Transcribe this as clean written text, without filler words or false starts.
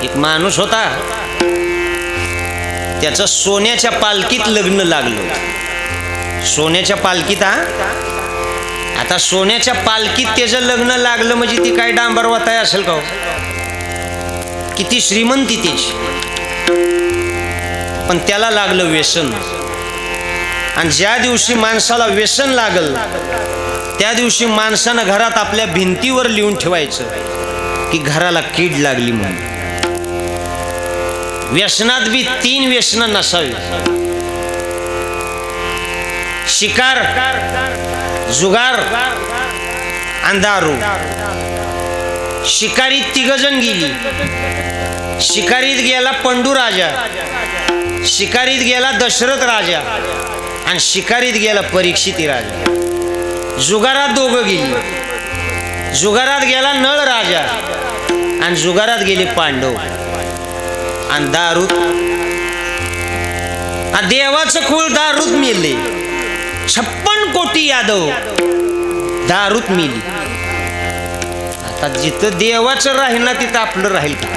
एक माणूस होता, त्याचं सोन्याच्या पालखीत लग्न लागलं. सोन्याच्या पालखीत आता सोन्याच्या पालखीत त्याचं लग्न लागलं म्हणजे ती काय डांबर वाताय असेल का? किती श्रीमंती त्याची. पण त्याला लागलं व्यसन. आणि ज्या दिवशी माणसाला व्यसन लागल त्या दिवशी माणसानं घरात आपल्या भिंतीवर लिहून ठेवायचं की घराला कीड लागली म्हणून. व्यसनात बी 3 व्यसन नसावी: शिकार, जुगार आणि दारू. शिकारीत 3 जण गेली. शिकारीत गेला पंडू राजा, शिकारीत गेला दशरथ राजा आणि शिकारीत गेला परीक्षिती राजा. जुगारात 2 गेली. जुगारात गेला नळ राजा आणि जुगारात गेले पांडव. आणि दारूत देवाचं कुळ दारूत मिळले. 56 कोटी यादव दारूत मिली. आता जिथं देवाचं राहील ना तिथं आपलं राहील का?